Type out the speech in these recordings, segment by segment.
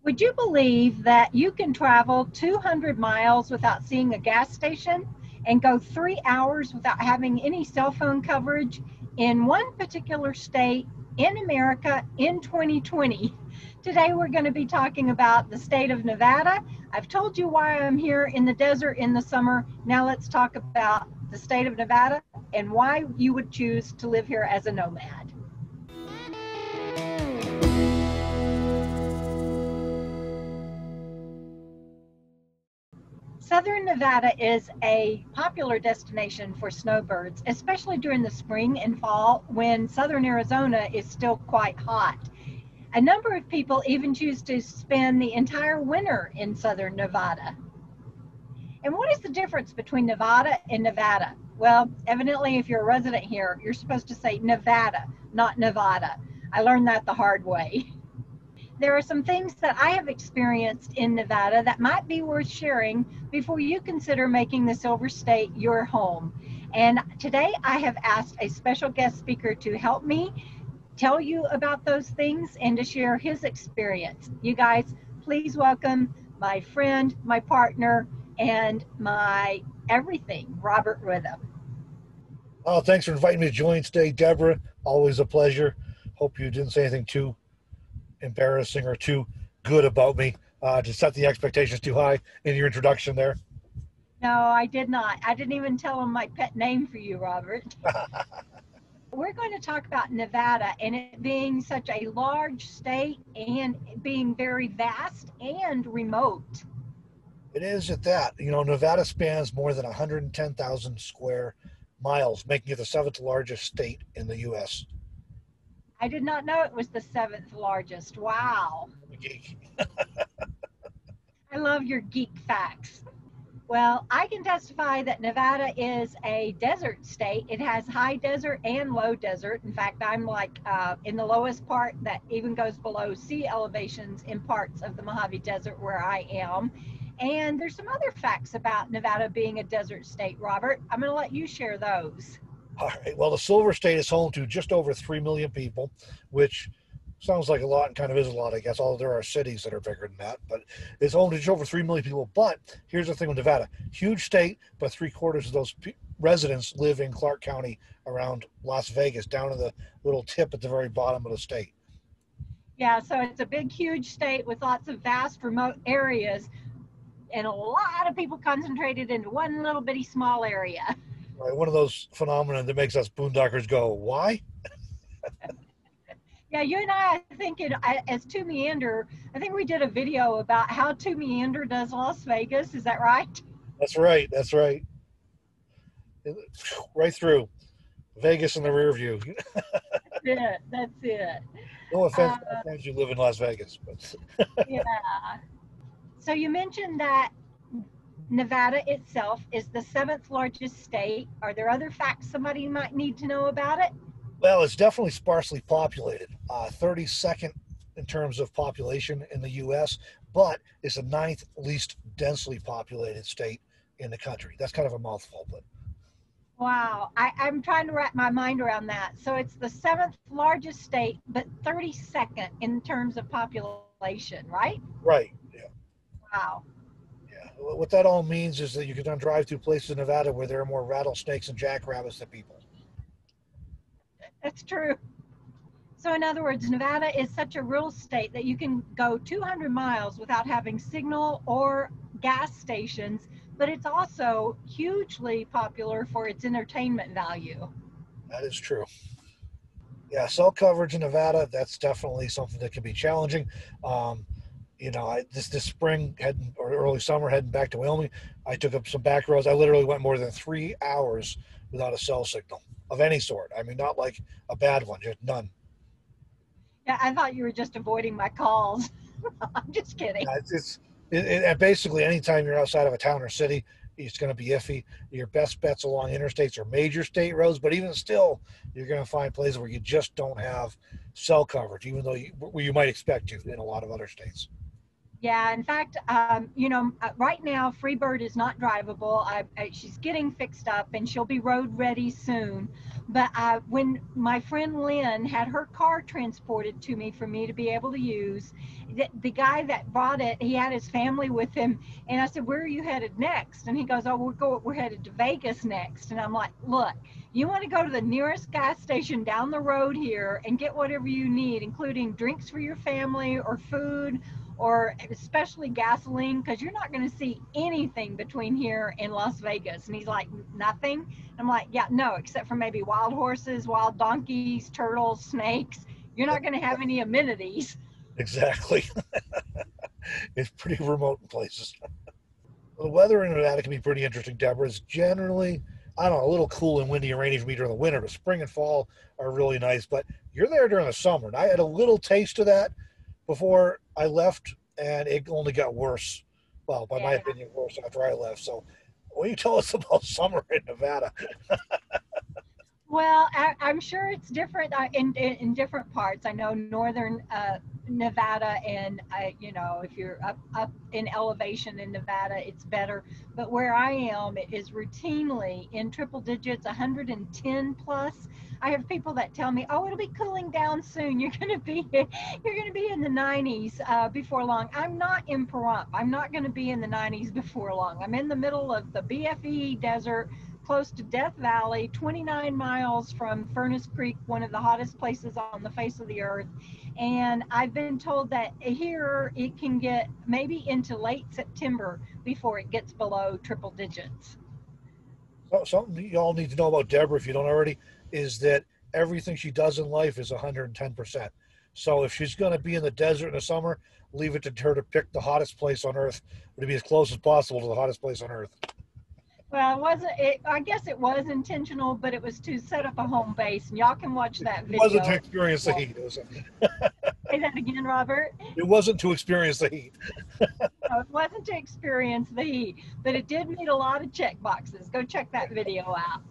Would you believe that you can travel 200 miles without seeing a gas station and go 3 hours without having any cell phone coverage in one particular state in America in 2020? Today we're going to be talking about the state of Nevada. I've told you why I'm here in the desert in the summer. Now let's talk about the state of Nevada and why you would choose to live here as a nomad. Southern Nevada is a popular destination for snowbirds, especially during the spring and fall when southern Arizona is still quite hot. A number of people even choose to spend the entire winter in southern Nevada. And what is the difference between Nevada and Nevada? Well, evidently, if you're a resident here, you're supposed to say Nevada, not Nevada. I learned that the hard way. There are some things that I have experienced in Nevada that might be worth sharing before you consider making the Silver State your home. And today I have asked a special guest speaker to help me tell you about those things and to share his experience. You guys, please welcome my friend, my partner, and my everything, Robert Rhythm. Oh, thanks for inviting me to join today, Debra. Always a pleasure. Hope you didn't say anything too embarrassing or too good about me to set the expectations too high in your introduction there. No, I did not. I didn't even tell him my pet name for you, Robert. We're going to talk about Nevada and it being such a large state and being very vast and remote. It is at that. You know, Nevada spans more than 110,000 square miles, making it the seventh largest state in the U.S. I did not know it was the seventh largest. Wow. Geek. I love your geek facts. Well, I can testify that Nevada is a desert state. It has high desert and low desert. In fact, I'm like in the lowest part that even goes below sea elevations in parts of the Mojave Desert where I am. And there's some other facts about Nevada being a desert state, Robert. I'm going to let you share those. All right. Well, the Silver State is home to just over 3 million people, which sounds like a lot and kind of is a lot, I guess, although there are cities that are bigger than that. But it's home to just over 3 million people. But here's the thing with Nevada. Huge state, but 3/4 of those residents live in Clark County around Las Vegas, down to the little tip at the very bottom of the state. Yeah, so it's a big, huge state with lots of vast, remote areas and a lot of people concentrated into one little bitty small area. Right, one of those phenomena that makes us boondockers go, why? Yeah, you and I think as To Meander, I think we did a video about how To Meander does Las Vegas. Is that right? That's right. That's right. Right through Vegas in the rear view. That's it. That's it. No offense to my friends who live in Las Vegas, but Yeah. So you mentioned that Nevada itself is the seventh largest state. Are there other facts somebody might need to know about it? well, it's definitely sparsely populated. 32nd in terms of population in the U.S., but it's the ninth least densely populated state in the country. That's kind of a mouthful, but Wow, I'm trying to wrap my mind around that. So it's the seventh largest state, but 32nd in terms of population, right? right. Yeah. Wow. Yeah. What that all means is that you can drive through places in Nevada where there are more rattlesnakes and jackrabbits than people. That's true. So in other words, Nevada is such a rural state that you can go 200 miles without having signal or gas stations, but it's also hugely popular for its entertainment value. That is true. Yeah, cell coverage in Nevada, that's definitely something that can be challenging. This spring heading or early summer heading back to Wyoming, I took up some back roads. I literally went more than 3 hours without a cell signal of any sort. I mean, not like a bad one, just none. Yeah, I thought you were just avoiding my calls. I'm just kidding. And basically anytime you're outside of a town or city, it's going to be iffy. Your best bets along interstates or major state roads, but even still, you're going to find places where you just don't have cell coverage, even though you might expect to in a lot of other states. Yeah, in fact, right now Freebird is not drivable. She's getting fixed up and she'll be road ready soon. But when my friend Lynn had her car transported to me for me to be able to use, the guy that bought it, he had his family with him, and I said, "Where are you headed next?" And he goes, "Oh, we're headed to Vegas next." And I'm like, "Look, you want to go to the nearest gas station down the road here and get whatever you need, including drinks for your family or food." Or especially gasoline, because you're not going to see anything between here and Las Vegas. And he's like, nothing. I'm like, yeah, no, except for maybe wild horses, wild donkeys, turtles, snakes. You're not going to have any amenities. Exactly. It's pretty remote in places. The weather in Nevada can be pretty interesting, Deborah. It's generally, I don't know, a little cool and windy and rainy for me during the winter, but spring and fall are really nice. But you're there during the summer. And I had a little taste of that before I left, and it only got worse. Well, by my Yeah. opinion, worse after I left. So, what do you tell us about summer in Nevada? Well, I'm sure it's different in different parts. I know northern Nevada, and if you're up in elevation in Nevada, it's better. But where I am, it is routinely in triple digits, 110 plus. I have people that tell me, "Oh, it'll be cooling down soon. You're going to be in the 90s before long." I'm not in Pahrump. I'm not going to be in the 90s before long. I'm in the middle of the BFE desert, close to Death Valley, 29 miles from Furnace Creek, one of the hottest places on the face of the earth. And I've been told that here it can get maybe into late September before it gets below triple digits. So, something you all need to know about Deborah, if you don't already, is that everything she does in life is 110%. So, if she's going to be in the desert in the summer, leave it to her to pick the hottest place on earth, to be as close as possible to the hottest place on earth. Well, it wasn't. I guess it was intentional, but it was to set up a home base, and y'all can watch that It wasn't to video. experience the heat. Say that again, Robert. It wasn't to experience the heat. No, it wasn't to experience the heat, but it did meet a lot of check boxes. Go check that video out.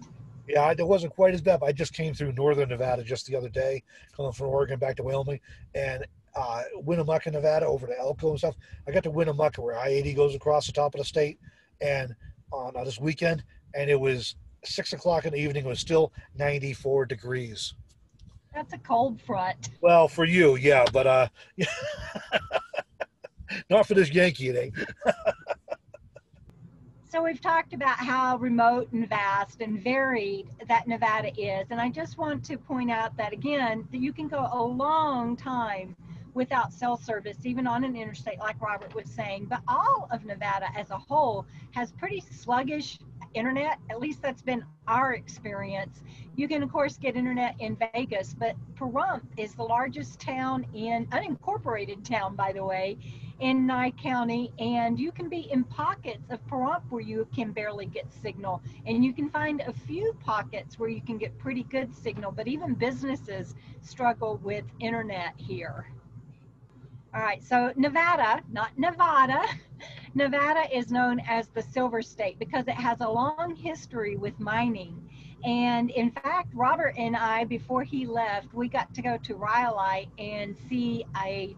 Yeah, it wasn't quite as bad. I just came through northern Nevada just the other day, coming from Oregon back to Wyoming, and Winnemucca, Nevada, over to Elko and stuff. I got to Winnemucca where I-80 goes across the top of the state, and on this weekend, and it was 6 o'clock in the evening. It was still 94 degrees. That's a cold front. Well, for you, yeah, but not for this Yankee, it ain't. So we've talked about how remote and vast and varied that Nevada is. And I just want to point out that again, that you can go a long time without cell service, even on an interstate, like Robert was saying. But all of Nevada as a whole has pretty sluggish internet. At least that's been our experience. You can, of course, get internet in Vegas, but Pahrump is the largest town unincorporated town, by the way, in Nye County, and you can be in pockets of Pahrump where you can barely get signal, and you can find a few pockets where you can get pretty good signal, but even businesses struggle with internet here. All right, so Nevada, not Nevada, Nevada is known as the Silver State because it has a long history with mining. And in fact, Robert and I, before he left, we got to go to Rhyolite and see a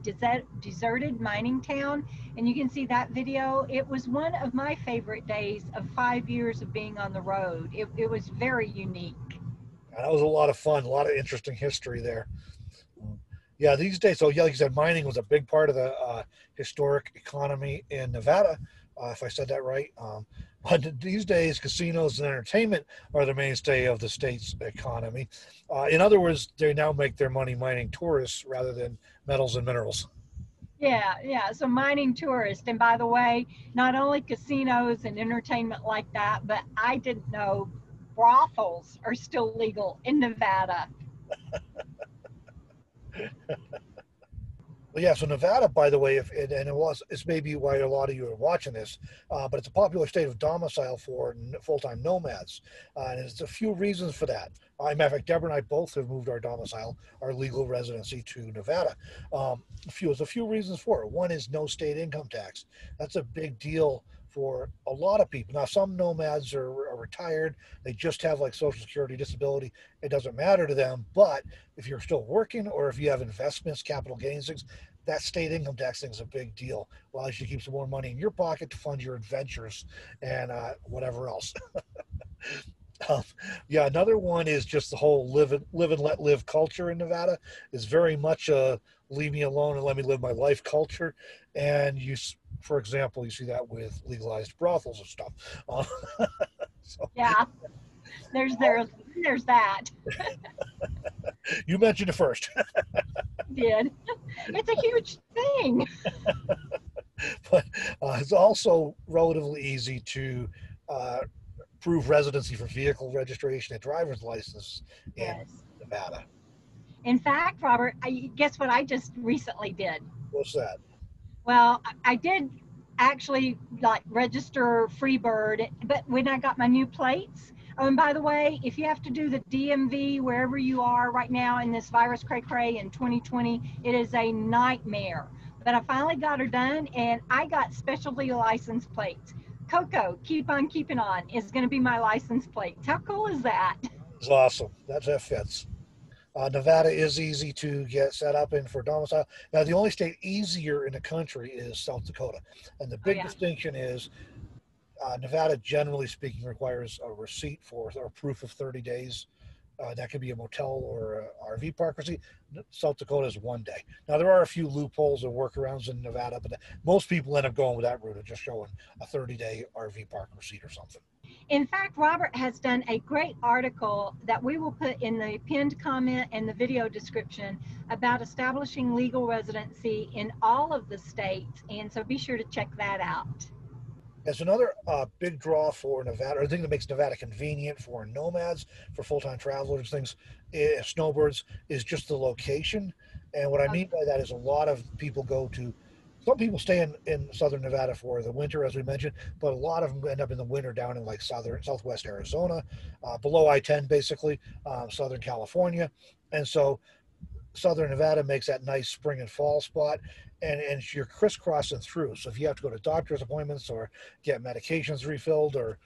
deserted mining town. And you can see that video. It was one of my favorite days of 5 years of being on the road. It was very unique. And that was a lot of fun, a lot of interesting history there. Yeah, these days, so yeah, like you said, mining was a big part of the historic economy in Nevada, if I said that right. But these days, casinos and entertainment are the mainstay of the state's economy. In other words, they now make their money mining tourists rather than metals and minerals. Yeah, yeah. So mining tourist. And by the way, not only casinos and entertainment like that, but I didn't know brothels are still legal in Nevada. Well, yeah, so Nevada, by the way, it's maybe why a lot of you are watching this, but it's a popular state of domicile for full-time nomads, and there's a few reasons for that. Matter of fact, Deborah and I both have moved our domicile, our legal residency, to Nevada. There's a few reasons for it. One is no state income tax. That's a big deal for a lot of people. Now, some nomads are retired; they just have like Social Security, disability. It doesn't matter to them, but if you're still working or if you have investments, capital gains things, that state income tax thing is a big deal. Allows you to keep some more money in your pocket to fund your adventures and whatever else. Um, yeah, another one is just the whole live and let live culture in Nevada is very much a leave me alone and let me live my life culture. And for example, you see that with legalized brothels and stuff. Uh, so Yeah, there's there's there's that. you mentioned it first, Did. It's a huge thing. but it's also relatively easy to uh, prove residency for vehicle registration and driver's license in Yes. Nevada. In fact, Robert, guess what I just recently did? What's that? Well, I did actually like register Freebird, but when I got my new plates, oh, and by the way, if you have to do the DMV wherever you are right now in this virus cray cray in 2020, it is a nightmare. But I finally got her done, and I got specialty license plates. Coco, keep on keeping on, is going to be my license plate. How cool is that? It's awesome. That fits. Nevada is easy to get set up in for domicile. Now, the only state easier in the country is South Dakota. And the Oh, big yeah. distinction is Nevada, generally speaking, requires a receipt for or proof of 30 days. That could be a motel or a RV park receipt. South Dakota is 1 day. Now, there are a few loopholes and workarounds in Nevada, but most people end up going with that route of just showing a 30-day RV park receipt or something. In fact, Robert has done a great article that we will put in the pinned comment and the video description about establishing legal residency in all of the states. And so be sure to check that out. As another big draw for Nevada, or the thing that makes Nevada convenient for nomads, for full-time travelers, things, snowbirds, is just the location. And what I mean by that is a lot of people go to, some people stay in southern Nevada for the winter, as we mentioned, but a lot of them end up in the winter down in like southwest Arizona, below I-10, basically, Southern California. And so southern Nevada makes that nice spring and fall spot, and you're crisscrossing through. So if you have to go to doctor's appointments or get medications refilled or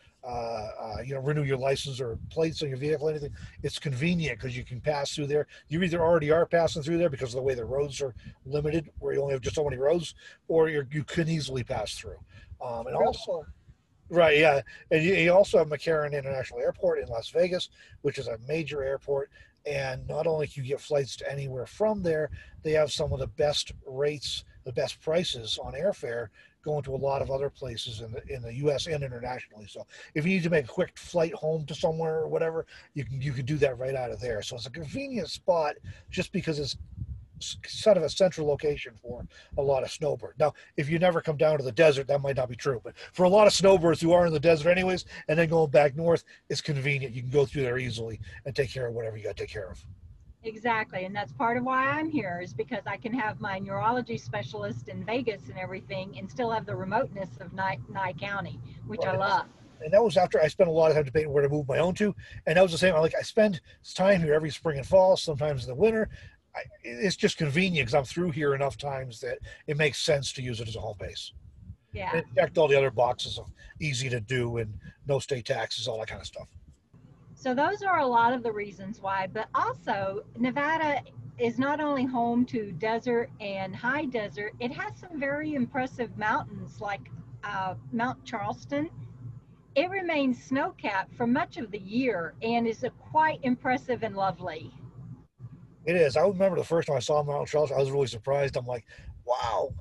renew your license or plates on your vehicle, anything, it's convenient because you can pass through there. You either already are passing through there because of the way the roads are limited, where you only have just so many roads, or you can easily pass through. And also, right, yeah. And you also have McCarran International Airport in Las Vegas, which is a major airport. And not only can you get flights to anywhere from there, they have some of the best rates, the best prices on airfare going to a lot of other places in the U.S. and internationally. So if you need to make a quick flight home to somewhere or whatever, you can do that right out of there. So it's a convenient spot just because it's sort of a central location for a lot of snowbirds. Now, if you never come down to the desert, that might not be true. But for a lot of snowbirds who are in the desert anyways, and then going back north, it's convenient. You can go through there easily and take care of whatever you got to take care of. Exactly. And that's part of why I'm here, is because I can have my neurology specialist in Vegas and everything and still have the remoteness of Nye County, which I Right. love. And that was after I spent a lot of time debating where to move my own to. And that was the same. I spend time here every spring and fall, sometimes in the winter. It's just convenient because I'm through here enough times that it makes sense to use it as a home base. And Yeah. it checked all the other boxes of easy to do and no state taxes, all that kind of stuff. So those are a lot of the reasons why, but also Nevada is not only home to desert and high desert, it has some very impressive mountains like Mount Charleston. It remains snow-capped for much of the year and is quite impressive and lovely. It is. I remember the first time I saw Mount Charleston, I was really surprised. I'm like, wow,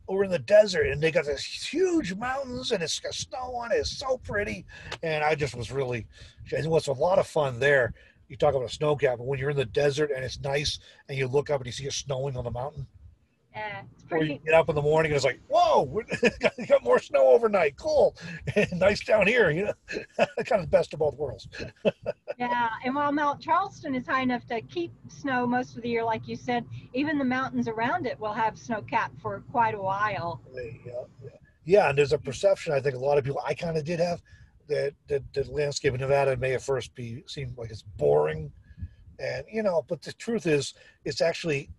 we're in the desert and they got this huge mountains and it's got snow on it. It's so pretty. And I just was really, it was a lot of fun there. You talk about a snow cap, but when you're in the desert and it's nice and you look up and you see it snowing on the mountain, It's or you pretty. get up in the morning and it's like, whoa, we got more snow overnight. Cool. And nice down here, kind of the best of both worlds. Yeah, and while Mount Charleston is high enough to keep snow most of the year, like you said, even the mountains around it will have snow cap for quite a while. Yeah, and there's a perception I think a lot of people I kind of did have that the landscape in Nevada may at first seem like it's boring, and but the truth is it's actually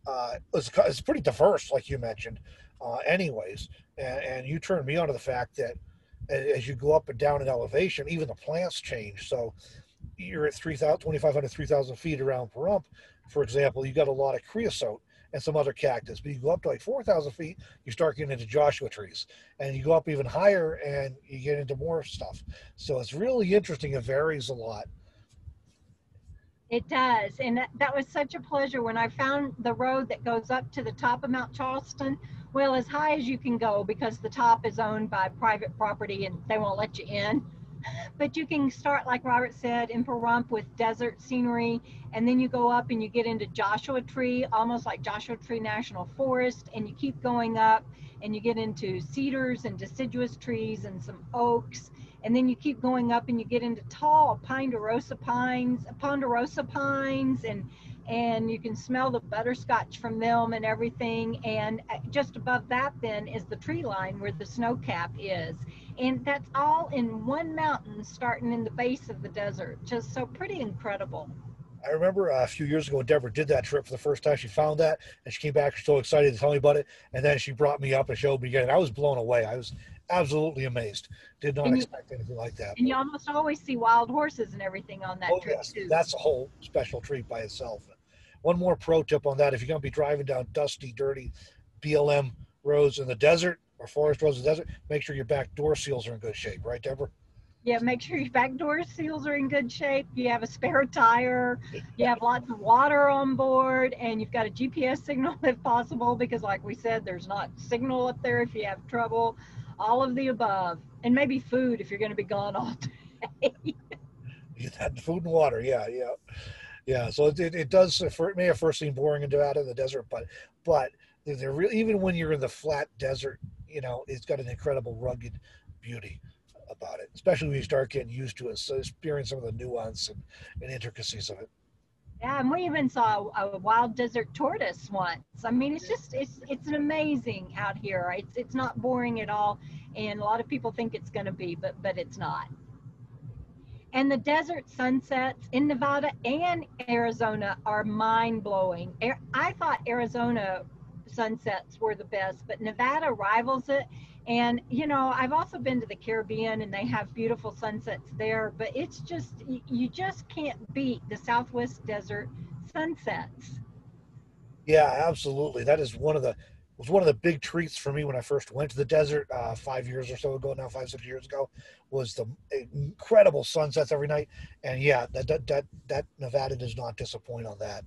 it's pretty diverse, like you mentioned, anyways, and you turned me on to the fact that as you go up and down in elevation, even the plants change. So you're at 3,000, 2,500, 3,000 feet around Pahrump, for example, you got a lot of creosote. and some other cactus. But you go up to like 4,000 feet, you start getting into Joshua trees. And you go up even higher and you get into more stuff. So it's really interesting. It varies a lot. It does. And that was such a pleasure when I found the road that goes up to the top of Mount Charleston. Well, as high as you can go because the top is owned by private property and they won't let you in. But you can start, like Robert said, in Pahrump with desert scenery, and then you go up and you get into Joshua Tree, almost like Joshua Tree National Forest, and you keep going up and you get into cedars and deciduous trees and some oaks, and then you keep going up and you get into tall ponderosa pines, and you can smell the butterscotch from them and everything. And just above that then is the tree line where the snow cap is. And that's all in one mountain starting in the base of the desert. Just so pretty incredible. I remember a few years ago when Debra did that trip for the first time. She found that and she came back so excited to tell me about it. And then she brought me up and showed me again. I was blown away. I was absolutely amazed. Did not expect anything like that. And you almost always see wild horses and everything on that trip yes, too. that's a whole special treat by itself. One more pro tip on that: if you're going to be driving down dusty, dirty BLM roads in the desert or forest roads in the desert, make sure your back door seals are in good shape, right, Debra? Yeah, make sure your back door seals are in good shape. You have a spare tire. You have lots of water on board, and you've got a GPS signal if possible, because like we said, there's not signal up there if you have trouble. All of the above, and maybe food if you're going to be gone all day. You had food and water, yeah. So it does. It may have first seem boring in Nevada, in the desert, but they're really, even when you're in the flat desert, it's got an incredible rugged beauty about it, especially when you start getting used to it, so experience some of the nuance and intricacies of it. Yeah, and we even saw a wild desert tortoise once. I mean, it's an amazing out here. It's not boring at all, and a lot of people think it's going to be, but it's not. And the desert sunsets in Nevada and Arizona are mind blowing. I thought Arizona sunsets were the best, but Nevada rivals it. And, I've also been to the Caribbean and they have beautiful sunsets there, but it's just, you just can't beat the Southwest desert sunsets. Yeah, absolutely. That is was one of the big treats for me when I first went to the desert 5 years or so ago now, 5, 6 years ago, was the incredible sunsets every night. And yeah, that Nevada does not disappoint on that.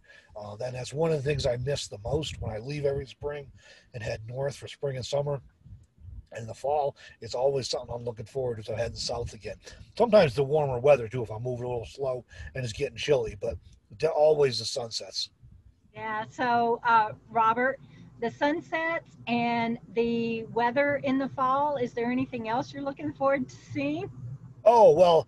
That's one of the things I miss the most when I leave every spring and head north for spring and summer. And in the fall, it's always something I'm looking forward to. So heading south again. Sometimes the warmer weather too, if I'm moving a little slow and it's getting chilly, but always the sunsets. Yeah, so Robert, the sunsets and the weather in the fall, is there anything else you're looking forward to seeing? Oh well,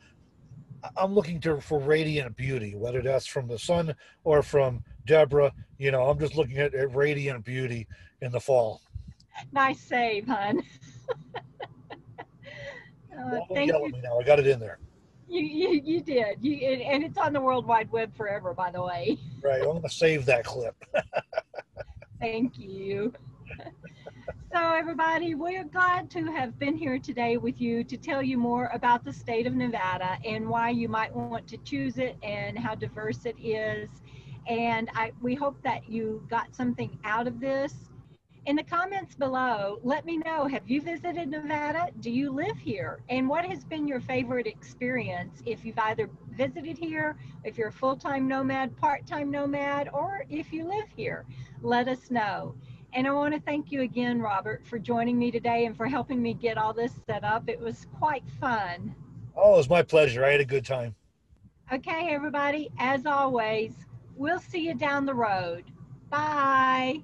I'm looking for radiant beauty, whether that's from the sun or from Debra. I'm just looking at radiant beauty in the fall. Nice save, hon. Don't Thank yell you. at me now. I got it in there. You did. And it's on the World Wide Web forever, by the way. Right. I'm going to save that clip. Thank you. So, everybody, we're glad to have been here today with you to tell you more about the state of Nevada and why you might want to choose it and how diverse it is. And we hope that you got something out of this. In the comments below, let me know, have you visited Nevada? Do you live here? And what has been your favorite experience if you've either visited here, if you're a full-time nomad, part-time nomad, or if you live here? Let us know. And I want to thank you again, Robert, for joining me today and for helping me get all this set up. It was quite fun. Oh, it was my pleasure. I had a good time. Okay, everybody, as always, we'll see you down the road. Bye.